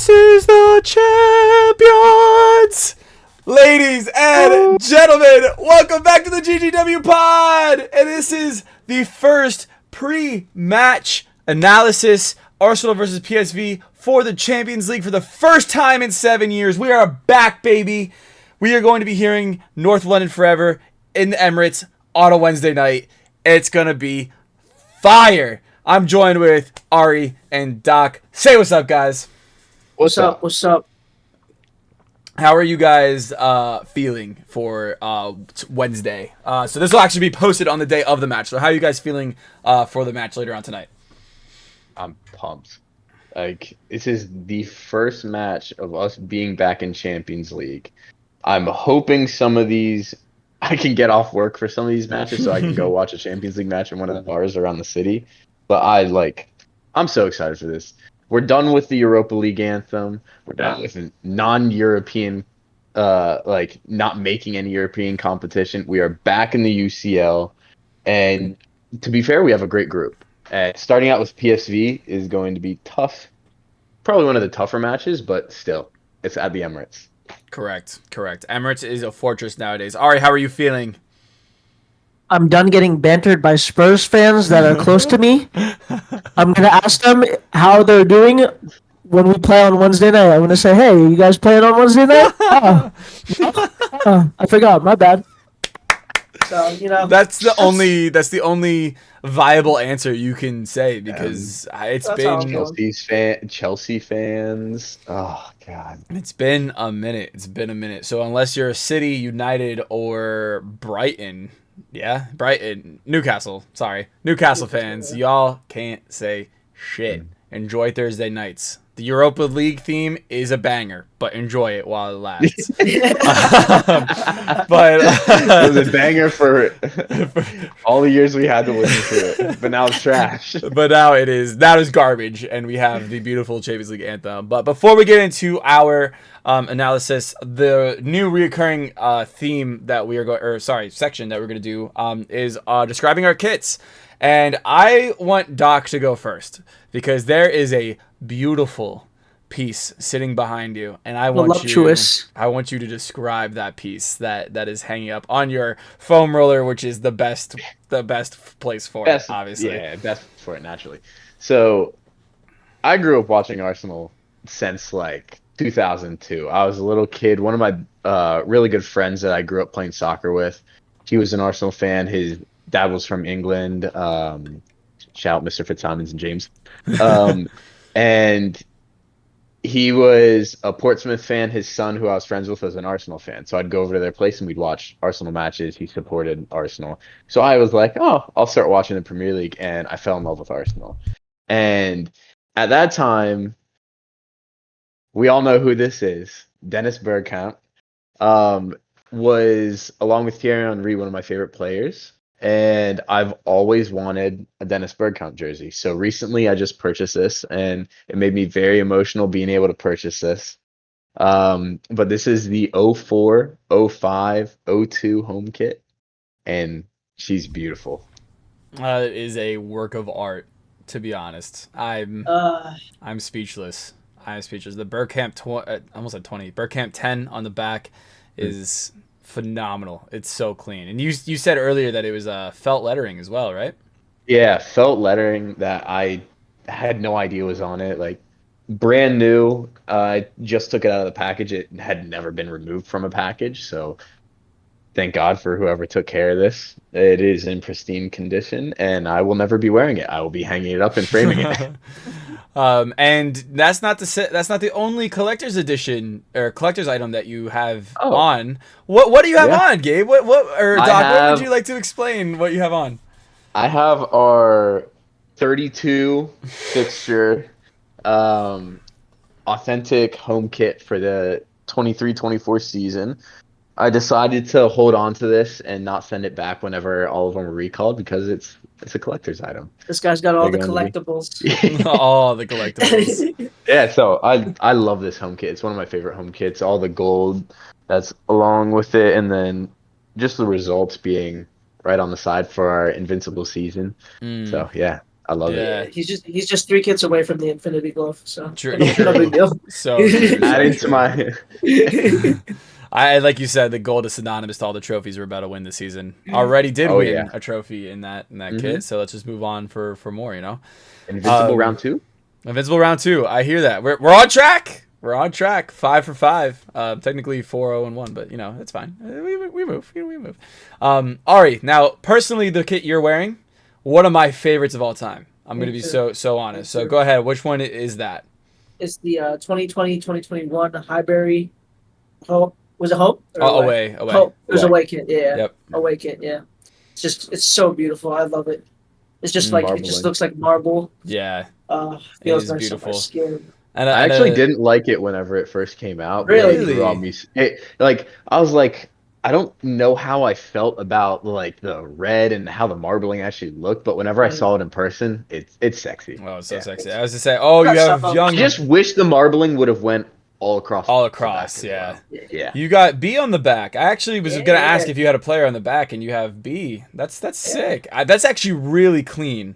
This is the champions! Ladies and gentlemen, welcome back to the GGW pod! And this is the first pre-match analysis. Arsenal versus PSV for the Champions League for the first time in 7 years. We are back, baby. We are going to be hearing North London Forever in the Emirates on a Wednesday night. It's going to be fire. I'm joined with Ari and Doc. Say what's up, guys. What's up? What's up? How are you guys feeling for Wednesday? So this will actually be posted on the day of the match. So how are you guys feeling for the match later on tonight? I'm pumped. Like, this is the first match of us being back in Champions League. I'm hoping some of these I can get off work for some of these matches so I can go watch a Champions League match in one of the bars around the city. But I'm so excited for this. We're done with the Europa League anthem. We're done with non-European, not making any European competition. We are back in the UCL. And to be fair, we have a great group. Starting out with PSV is going to be tough. Probably one of the tougher matches, but still, it's at the Emirates. Correct. Emirates is a fortress nowadays. Ari, how are you feeling? I'm done getting bantered by Spurs fans that are close to me. I'm going to ask them how they're doing when we play on Wednesday night. I'm going to say, hey, you guys playing on Wednesday night? I forgot. My bad. So, that's the only viable answer you can say because it's been Chelsea fans. Oh God, it's been a minute. So unless you're City, United, or Brighton, Newcastle fans, y'all can't say shit. Enjoy Thursday nights. The Europa League theme is a banger, but enjoy it while it lasts. But it was a banger for all the years we had to listen to it, but now it's trash. But now that is garbage, and we have the beautiful Champions League anthem. But before we get into our analysis, the new reoccurring theme that we are section that we're going to do is describing our kits. And I want Doc to go first because there is a beautiful piece sitting behind you, and I want you to describe that piece that is hanging up on your foam roller, which is the best place for it, obviously. Yeah, best for it naturally. So, I grew up watching Arsenal since 2002. I was a little kid. One of my really good friends that I grew up playing soccer with, he was an Arsenal fan. His dad was from England. Shout out Mr. Fitzsimons and James. And he was a Portsmouth fan. His son, who I was friends with, was an Arsenal fan. So I'd go over to their place and we'd watch Arsenal matches. He supported Arsenal. So I was like, oh, I'll start watching the Premier League. And I fell in love with Arsenal. And at that time, we all know who this is. Dennis Bergkamp was, along with Thierry Henry, one of my favorite players. And I've always wanted a Dennis Bergkamp jersey. So recently I just purchased this, and it made me very emotional being able to purchase this. But this is the 04, 05, 02 home kit, and she's beautiful. It is a work of art, to be honest. I'm speechless. The Bergkamp, almost at 20. Bergkamp 10 on the back is phenomenal. It's so clean. And you said earlier that it was felt lettering as well, right? Yeah, felt lettering that I had no idea was on it. Brand new. I just took it out of the package. It had never been removed from a package, so thank God for whoever took care of this. It is in pristine condition, and I will never be wearing it. I will be hanging it up and framing it. And that's not the only collector's edition or collector's item that you have on. What do you have on, Gabe? Doc, what would you like to explain what you have on? I have our 32 fixture authentic home kit for the 23-24 season. I decided to hold on to this and not send it back whenever all of them were recalled because it's a collector's item. This guy's got all the collectibles. All the collectibles. Yeah, so I love this home kit. It's one of my favorite home kits. All the gold that's along with it, and then just the results being right on the side for our invincible season. So yeah, I love Yeah. it. He's just 3 kits away from the Infinity Glove, so True. no big deal. So true. Add So into true. my. I like you said, the gold is synonymous to all the trophies we're about to win this season. Already did Oh, win yeah. a trophy in that Mhm. kit, so let's just move on for more. Invincible round 2. Invincible round 2. I hear that. We're on track. We're on track. 5 for 5. Technically 4-0-1, but it's fine. We move. We move. Ari, now personally, the kit you're wearing, one of my favorites of all time. I'm gonna be so honest. So go ahead. Which one is that? It's the 2020-2021 Highbury Hope. Was it Hope? Or Away. Hope. It was away kit. Yeah. Yep. Away kit. Yeah. It's so beautiful. I love it. It's just like it just Marbling. looks like marble. Yeah. Feels is nice beautiful. on my skin. And I actually didn't like it whenever it first came out. Really? But it grew on me. I was like, I don't know how I felt about like the red and how the marbling actually looked, but whenever I saw it in person, it's sexy. Oh, it's so Yeah. sexy. I was to say, oh, you have I young. just wish the marbling would have went all across. All the across, back as yeah. well. Yeah. You got B on the back. I actually was gonna ask Yeah. if you had a player on the back, and you have B. That's sick. That's actually really clean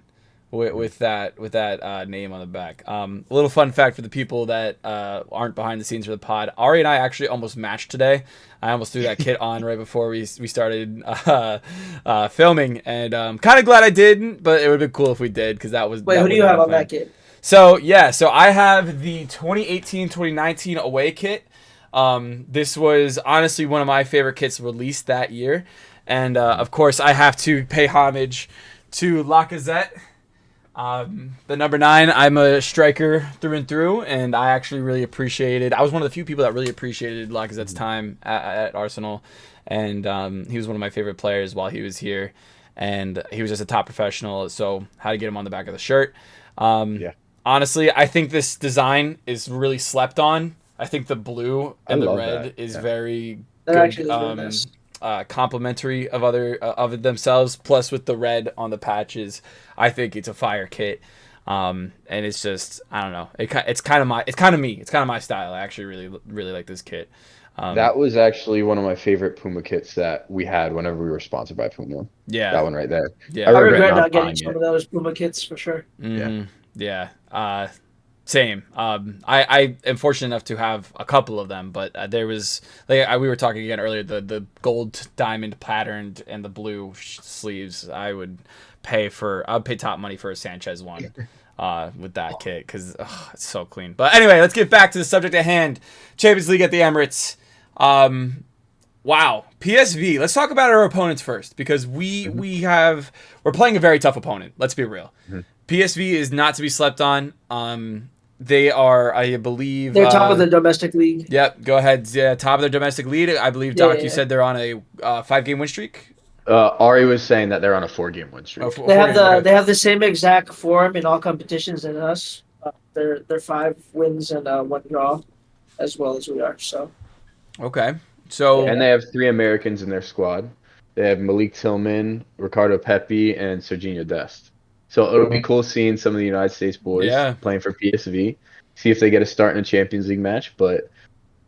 with that name on the back. A little fun fact for the people that aren't behind the scenes for the pod. Ari and I actually almost matched today. I almost threw that kit on right before we started filming, and kind of glad I didn't, but it would have been cool if we did because that was. Wait, that who do would you have have been on fun. that kit? So I have the 2018-2019 away kit. This was honestly one of my favorite kits released that year, and of course I have to pay homage to Lacazette, the number 9. I'm a striker through and through, and I actually really appreciated. I was one of the few people that really appreciated Lacazette's time at Arsenal, and he was one of my favorite players while he was here, and he was just a top professional. So how to get him on the back of the shirt. Yeah. Honestly, I think this design is really slept on. I think the blue and the red that. is very That good, actually is really nice. complementary of of themselves. Plus, with the red on the patches, I think it's a fire kit. And it's just, I don't know. It's kind of me. It's kind of my style. I actually really like this kit. That was actually one of my favorite Puma kits that we had whenever we were sponsored by Puma. Yeah. That one right there. Yeah. I I regret regret not not getting buying some it. of those Puma kits for sure. Yeah. Same. I am fortunate enough to have a couple of them, but there was we were talking again earlier, the gold diamond patterned and the blue sleeves. I'd pay top money for a Sanchez one with that kit because it's so clean. But anyway, let's get back to the subject at hand. Champions League at the Emirates. Wow, PSV. Let's talk about our opponents first because we're playing a very tough opponent. Let's be real. PSV is not to be slept on. They are, I believe, They're top of the domestic league. Yep, go ahead. Yeah, top of their domestic lead. I believe, Doc, you said they're on a 5-game win streak. Ari was saying that they're on a 4-game win streak. They have the same exact form in all competitions as us. They're 5 wins and 1 draw, as well as we are. So. Okay. So. And they have 3 Americans in their squad. They have Malik Tillman, Ricardo Pepi, and Serginho Dest. So it'll be cool seeing some of the United States boys playing for PSV. See if they get a start in a Champions League match. But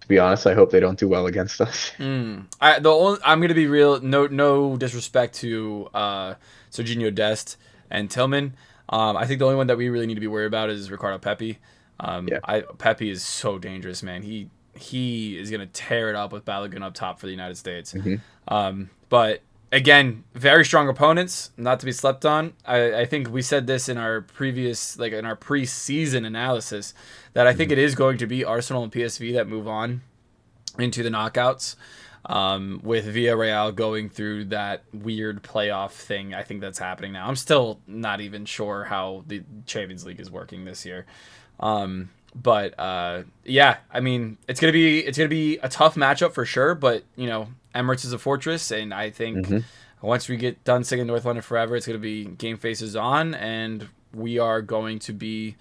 to be honest, I hope they don't do well against us. I'm gonna be real. No disrespect to Serginho Dest and Tillman. I think the only one that we really need to be worried about is Ricardo Pepi. Pepi is so dangerous, man. He is gonna tear it up with Balogun up top for the United States. But again, very strong opponents, not to be slept on. I think we said this in our previous, in our preseason analysis, that I think it is going to be Arsenal and PSV that move on into the knockouts. With Villarreal going through that weird playoff thing, I think that's happening now. I'm still not even sure how the Champions League is working this year. But I mean, it's gonna be a tough matchup for sure. But Emirates is a fortress, and I think once we get done singing North London Forever, it's gonna be game faces on, and we are going to be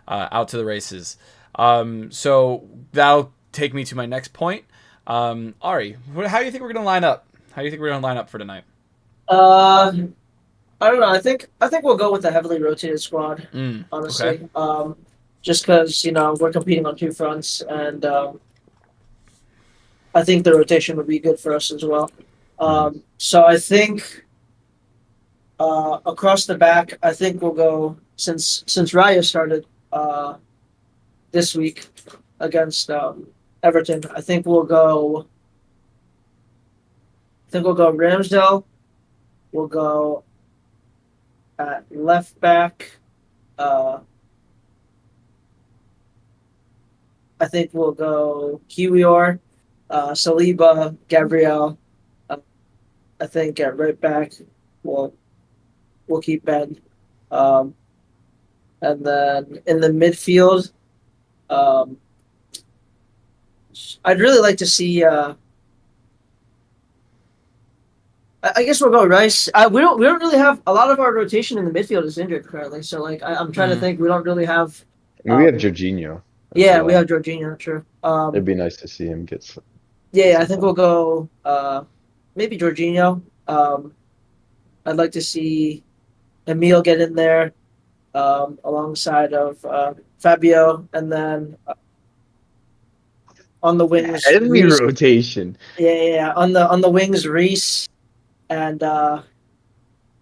out to the races. So that'll take me to my next point. Ari, how do you think we're gonna line up? How do you think we're gonna line up for tonight? I don't know. I think we'll go with a heavily rotated squad. Honestly, okay. Just because we're competing on 2 fronts, and I think the rotation would be good for us as well. So I think Across the back, I think we'll go since Raya started this week against Everton. I think we'll go Ramsdale. We'll go at left back. Uh, I think we'll go Kiwior, Saliba, Gabriel. Uh, I think at right back we'll keep Ben. Um, and then in the midfield, um, I'd really like to see. I guess we'll go Rice. We don't really have a lot of our rotation in the midfield is injured currently. So like I'm trying to Mm. think. We don't really have. And we have Um, Jorginho as yeah, we well. have Jorginho. True. It'd be nice to see him Yeah, get I some think we'll time. go maybe Jorginho. I'd like to see Emil get in there alongside of Fabio, and then on the wings, Heavy Reese. rotation. Yeah. On the wings, Reese and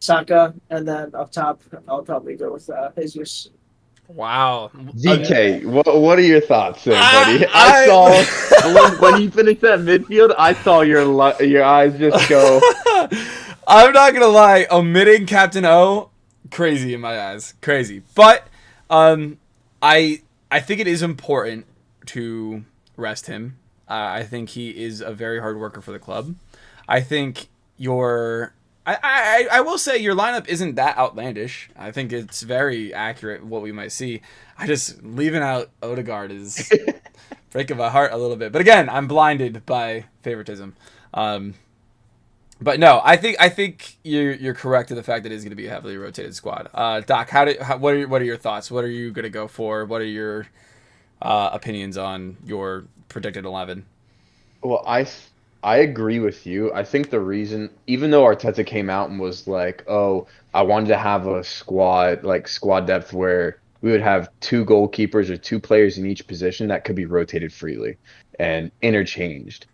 Saka, and then up top, I'll probably go with Jesus. Wow. VeeKay, what are your thoughts there, buddy? I saw when I he finished that midfield, I saw your eyes just go. I'm not gonna lie, omitting Captain O, crazy in my eyes, crazy. But um, I think it is important to rest him. I think he is a very hard worker for the club. I think your I will say your lineup isn't that outlandish. I think it's very accurate what we might see. I just leaving out Odegaard is breaking my heart a little bit. But again, I'm blinded by favoritism. Um, but no, I think you're correct in the fact that it's going to be a heavily rotated squad. Doc, what are your thoughts? What are you going to go for? What are your opinions on your predicted 11? Well, I agree with you. I think the reason, even though Arteta came out and was like, "Oh, I wanted to have a squad like squad depth where we would have two goalkeepers or two players in each position that could be rotated freely and interchanged."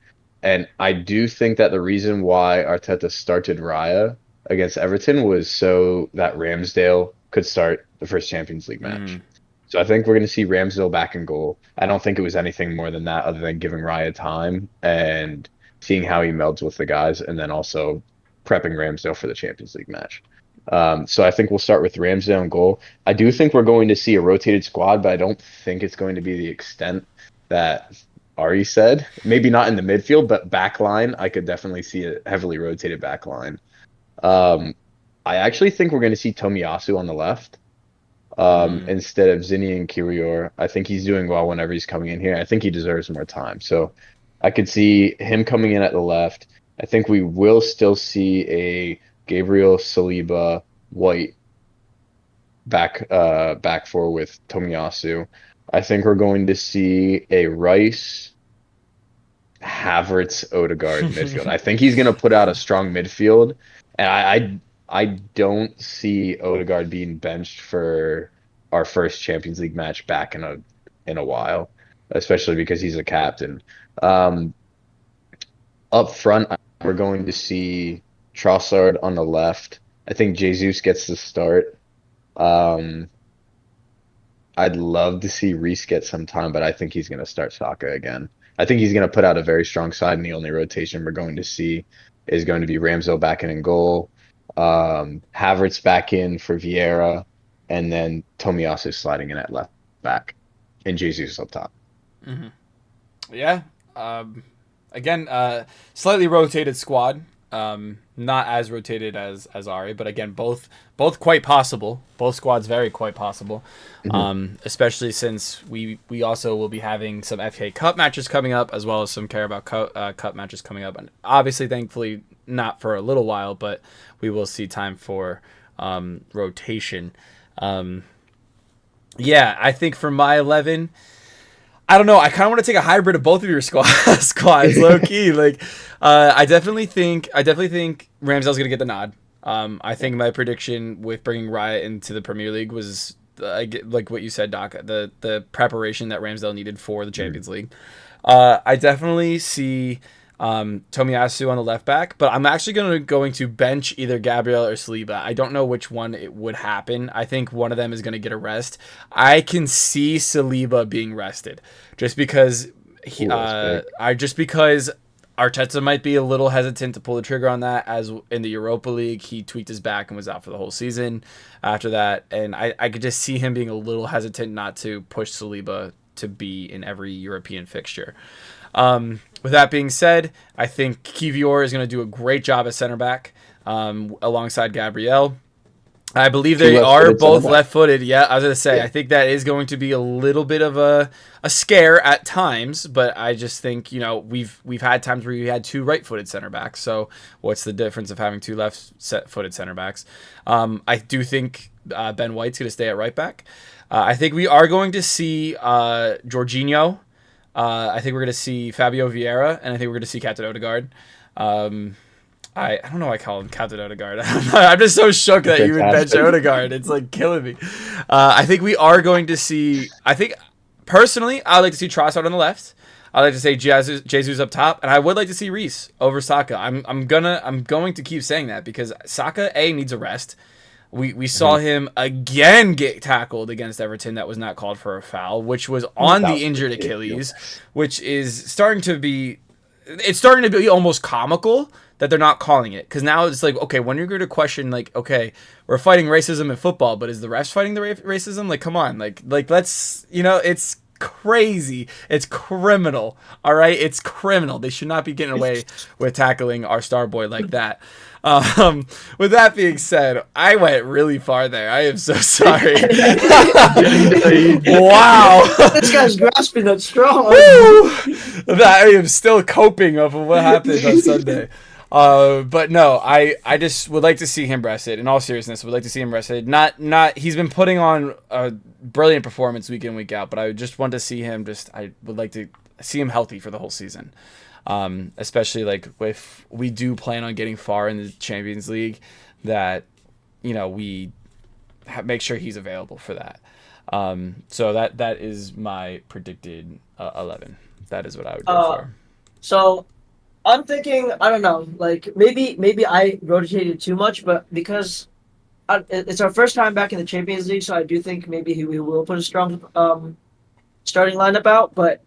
And I do think that the reason why Arteta started Raya against Everton was so that Ramsdale could start the first Champions League Mm-hmm. match. So I think we're going to see Ramsdale back in goal. I don't think it was anything more than that, other than giving Raya time and seeing how he melds with the guys, and then also prepping Ramsdale for the Champions League match. So I think we'll start with Ramsdale in goal. I do think we're going to see a rotated squad, but I don't think it's going to be the extent that Ari said. Maybe not in the midfield, but back line, I could definitely see a heavily rotated back line. Um, I actually think we're going to see Tomiyasu on the left Mm. instead of Zinni and Kirior. I think he's doing well whenever he's coming in here. I think he deserves more time. So I could see him coming in at the left. I think we will still see a Gabriel Saliba White back four with Tomiyasu. I think we're going to see a Rice Havertz Odegaard midfield. I think he's going to put out a strong midfield, and I don't see Odegaard being benched for our first Champions League match back in a while, especially because he's a captain. Um, Up front, we're going to see Trossard on the left. I think Jesus gets the start. Um, I'd love to see Reese get some time, but I think he's going to start Saka again. I think he's going to put out a very strong side, and the only rotation we're going to see is going to be Ramsdale back in goal, Havertz back in for Vieira, and then Tomiyasu sliding in at left back, and Jesus up top. Mm-hmm. Yeah. Again, slightly rotated squad. Not as rotated as Ari, but again, both quite possible. Both squads very quite possible. Mhm. Especially since we also will be having some FA Cup matches coming up, as well as some Carabao Cup matches coming up, and obviously, thankfully, not for a little while, but we will see time for rotation. Um, yeah, I think for my 11. I don't know. I kind of want to take a hybrid of both of your squads, low key. Like, I definitely think Ramsdale's gonna get the nod. I think my prediction with bringing Raya into the Premier League was like what you said, Doc. The preparation that Ramsdale needed for the Champions League. I definitely see Tomiyasu on the left back, but I'm actually going to bench either Gabriel or Saliba. I don't know which one it would happen. I think one of them is going to get a rest. I can see Saliba being rested just because because Arteta might be a little hesitant to pull the trigger on that, as in the Europa League he tweaked his back and was out for the whole season after that, and I could just see him being a little hesitant not to push Saliba to be in every European fixture. With that being said, I think Kivior is going to do a great job at center back alongside Gabriel. I believe they are both left-footed. Yeah, I was going to say, I think that is going to be a little bit of a scare at times, but I just think, we've had times where we had 2 right-footed center backs, so what's the difference of having 2 left-footed center backs? I do think Ben White's going to stay at right back. I think we are going to see Jorginho. I think we're going to see Fabio Vieira, and I think we're going to see Captain Odegaard. I don't know why I call him Captain Odegaard. I'm just so shook that you would bench Odegaard. It's like killing me. I think we are going to see. I think personally, I'd like to see Trossard on the left. I'd like to say Jesus up top, and I would like to see Reece over Saka. I'm going to keep saying that because Saka needs a rest. We saw him again get tackled against Everton. That was not called for a foul, which was on the injured Achilles, which is starting to be almost comical that they're not calling it, because now it's like, okay, when you're going to question, like, okay, we're fighting racism in football, but is the refs fighting the racism? Like, come on, like let's, it's crazy, it's criminal. All right, it's criminal. They should not be getting away with tackling our star boy like that. With that being said, I went really far there. I am so sorry. Wow. This guy's grasping at straw. I am still coping off of what happened on Sunday. But no, I just would like to see him rested. In all seriousness, would like to see him rested. Not he's been putting on a brilliant performance week in, week out, but I just want to see him I would like to see him healthy for the whole season. Especially like if we do plan on getting far in the Champions League, that we make sure he's available for that. So that is my predicted 11. That is what I would go for. So I'm thinking, I don't know, like maybe I rotated too much, but because it's our first time back in the Champions League, so I do think maybe we will put a strong starting lineup out. But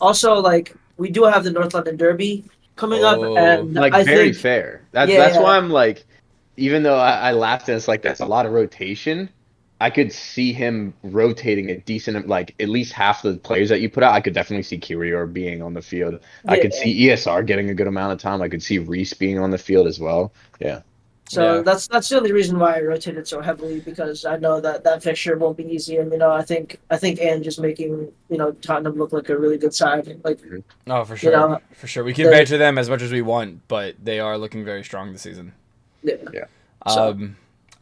also, like, we do have the North London Derby coming up, and I think fair. That's why I'm like, even though I laughed and it's like that's a lot of rotation, I could see him rotating a decent, like at least half the players that you put out. I could definitely see Kiwior being on the field. I could see ESR getting a good amount of time. I could see Reece being on the field as well. Yeah. So that's the only reason why I rotated so heavily, because I know that fixture won't be easy, and I think Ange is making Tottenham look like a really good side. Like, oh, for sure, for sure. We can banter them as much as we want, but they are looking very strong this season. Yeah.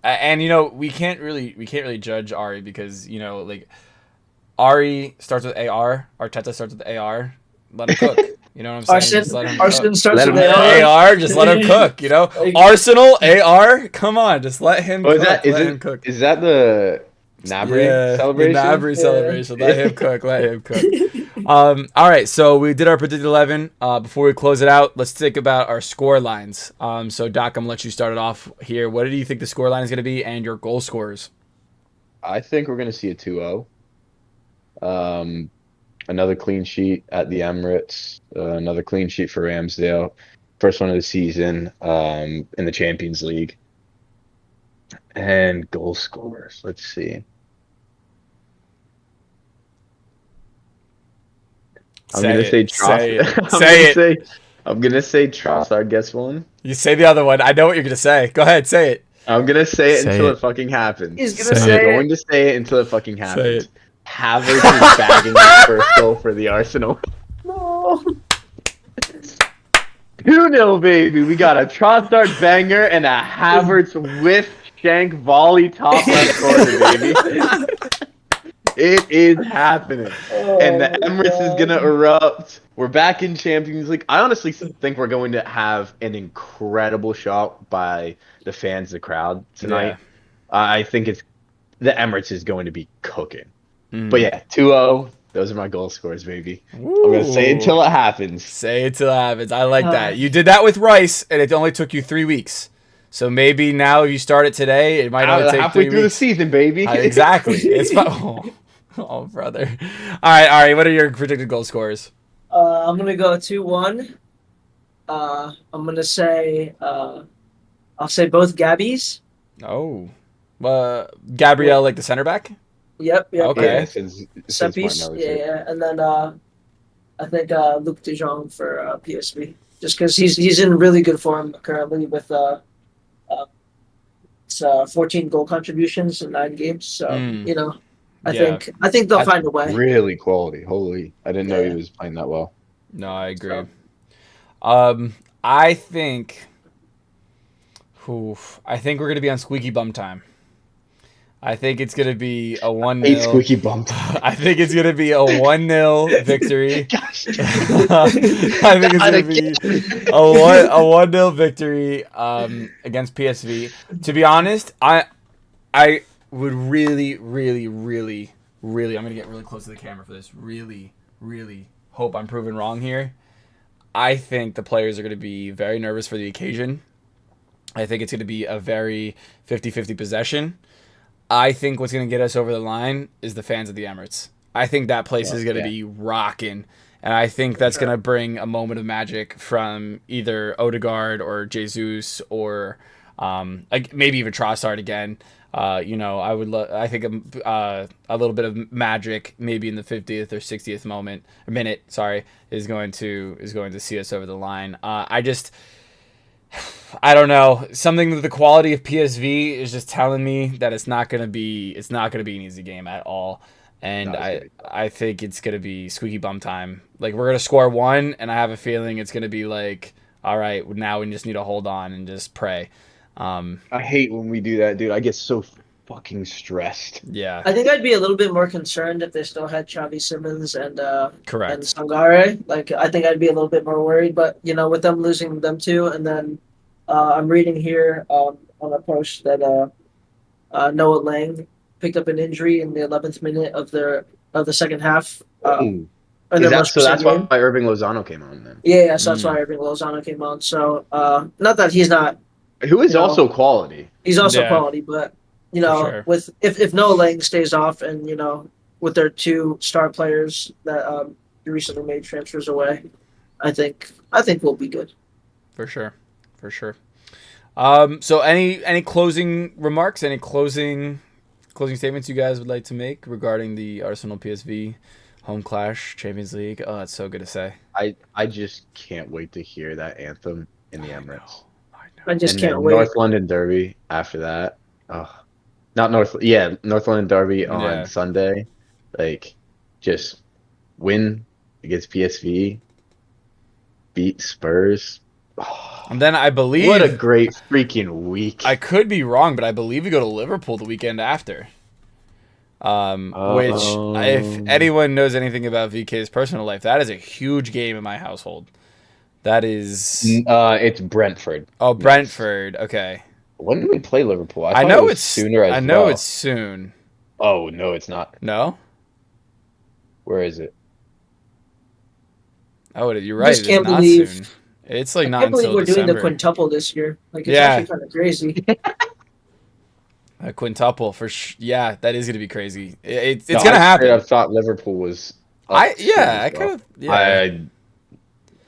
And we can't really judge Ari because like Ari starts with AR, Arteta starts with AR. Let him cook. You know what I'm saying? Arsenal starts with AR. Just let him cook. Arsenal AR. Come on, just let him. Cook. Let him cook. Is that the Nabry celebration? The Nabry celebration. Let him cook. Let him cook. All right, so we did our predicted 11. Before we close it out, let's think about our score lines. So Doc, I'm gonna let you start it off here. What do you think the score line is gonna be, and your goal scorers? I think we're gonna see a 2-0. Another clean sheet at the Emirates. Another clean sheet for Ramsdale. First one of the season in the Champions League. And goal scorers. Let's see. I'm going to say Trossard. I'm going to say Trossard gets one. You say the other one. I know what you're going to say. Go ahead, say it. I'm going to say it until it fucking happens. He's going to say it. I'm going to say it until it fucking happens. Havertz is bagging his first goal for the Arsenal. No. 2-0, baby. We got a Trossard banger and a Havertz whiff shank volley top left corner, baby. It is happening. And the Emirates is going to erupt. We're back in Champions League. I honestly think we're going to have an incredible shot by the fans, the crowd tonight. Yeah. I think the Emirates is going to be cooking. But yeah, 2-0. Those are my goal scores, baby. I'm gonna say it till it happens. Say it till it happens. I like that. You did that with Rice, and it only took you 3 weeks. So maybe now if you start it today, it might only take 3 weeks. Halfway through the season, baby. Exactly. It's fun. Oh, brother. All right, Ari, what are your predicted goal scores? I'm gonna go 2-1. I'm gonna say I'll say both Gabbies. Oh. Gabrielle, like the center back? Yep. Okay. Yeah, since Set-piece. Martinelli's here. And then I think Luke De Jong for PSV, just because he's in really good form currently with 14 goal contributions in 9 games. So I think they'll find a way. Really quality. Holy, I didn't know he was playing that well. No, I agree. So. I think we're gonna be on squeaky bum time. I think it's gonna be a 1-0. Squeaky bum time. I think it's gonna be a 1-0 victory. Gosh. I think it's gonna be a 1-0 victory against PSV. To be honest, I would really, really, really, really, I'm gonna get really close to the camera for this. Really, really hope I'm proven wrong here. I think the players are gonna be very nervous for the occasion. I think it's gonna be a very 50-50 possession. I think what's going to get us over the line is the fans of the Emirates. I think that place is going to be rocking. And I think that's going to bring a moment of magic from either Odegaard or Jesus or maybe even Trossard again. I think a little bit of magic maybe in the 50th or 60th minute, is going to see us over the line. I don't know. Something with the quality of PSV is just telling me that it's not gonna be an easy game at all. And I think it's gonna be squeaky bum time. Like we're gonna score 1, and I have a feeling it's gonna be like, all right, now we just need to hold on and just pray. I hate when we do that, dude. I get so fucking stressed. Yeah. I think I'd be a little bit more concerned if they still had Xavi Simons and correct and Sangare. Like I think I'd be a little bit more worried. But with them losing them too, and then I'm reading here on a post that Noah Lang picked up an injury in the 11th minute of the second half. That's why Irving Lozano came on then. Yeah, so that's why Irving Lozano came on. So not that he's not. Who is also quality. He's also quality, but sure. with if Noah Lang stays off and with their 2 star players that recently made transfers away, I think we'll be good. For sure. So any closing remarks, any closing statements you guys would like to make regarding the Arsenal PSV home clash, Champions League? Oh, that's so good to say. I just can't wait to hear that anthem in the Emirates. I just can't wait. North London Derby after that. Oh, not North London Derby on Sunday. Like, just win against PSV, beat Spurs. And then I believe... What a great freaking week. I could be wrong, but I believe we go to Liverpool the weekend after. Which, if anyone knows anything about VeeKay's personal life, that is a huge game in my household. That is... it's Brentford. Oh, Brentford. Okay. When do we play Liverpool? I know it's sooner as well. I know it's soon. Oh, no, it's not. No? Where is it? Oh, you're right. Just can't believe... Soon. It's like not I can't believe until we're December. doing the quintuple this year. Like it's actually kind of crazy. A quintuple for yeah, that is gonna be crazy. It's gonna happen. I thought Liverpool was. I'm right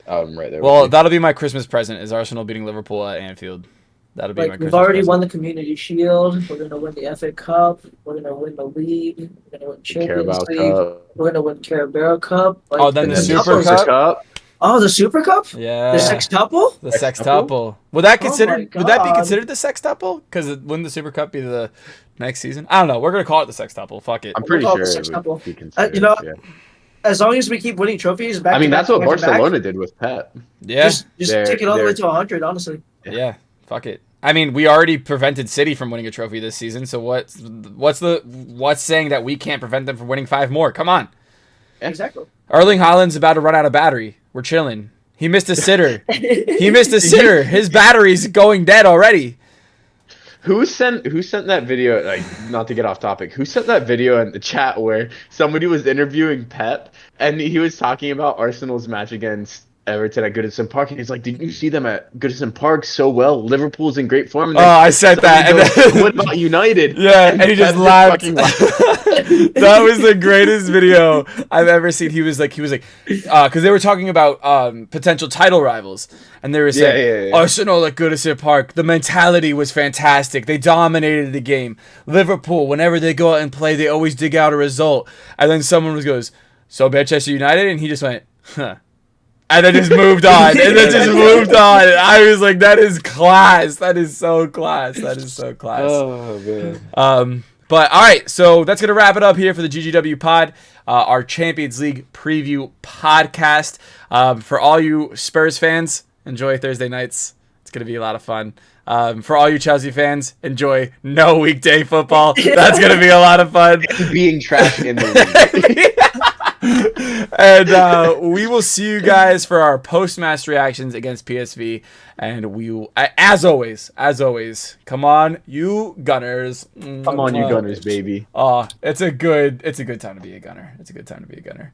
there. Well, that'll be my Christmas present: is Arsenal beating Liverpool at Anfield. That'll be my Christmas We've already present. won the Community Shield. We're gonna win the FA Cup. We're gonna win the league. We're gonna win Champions League. We're gonna win Carabao Cup. Then the Super Cup. Oh, the Super Cup? Yeah. The sextuple? The sextuple. Would that be considered the sextuple? Because wouldn't the Super Cup be the next season? I don't know. We're gonna call it the sextuple. Fuck it. I'm pretty sure it would be considered. As long as we keep winning trophies, that's what Barcelona did with Pep. Yeah. Just take it all the way to 100, honestly. Yeah. Fuck it. I mean, we already prevented City from winning a trophy this season. So what's saying that we can't prevent them from winning 5 more? Come on. Exactly. Erling Haaland's about to run out of battery. We're chilling. He missed a sitter. His battery's going dead already. Who sent that video? Like, not to get off topic. Who sent that video in the chat where somebody was interviewing Pep and he was talking about Arsenal's match against Everton at Goodison Park, and he's like, "Did you see them at Goodison Park so well? Liverpool's in great form." And Oh, I said that. somebody And goes, then- what about United? Yeah, and he just Pep laughed. fucking laughed. That was the greatest video I've ever seen. He was like, because they were talking about potential title rivals, and they were saying Yeah. Arsenal at Goodison Park. The mentality was fantastic. They dominated the game. Liverpool, whenever they go out and play, they always dig out a result. And then someone goes, "So Manchester United," and he just went, "Huh." And then just moved on. And then just moved on. And I was like, that is class. That is so class. That is so class. Oh man. But all right, so that's gonna wrap it up here for the GGW Pod, our Champions League preview podcast. For all you Spurs fans, enjoy Thursday nights. It's gonna be a lot of fun. For all you Chelsea fans, enjoy no weekday football. That's gonna be a lot of fun. Being trash in the league. And we will see you guys for our post-match reactions against PSV. And we will, as always, come on, you Gunners. Come on, you Gunners, baby. Oh, it's a good time to be a Gunner. It's a good time to be a Gunner.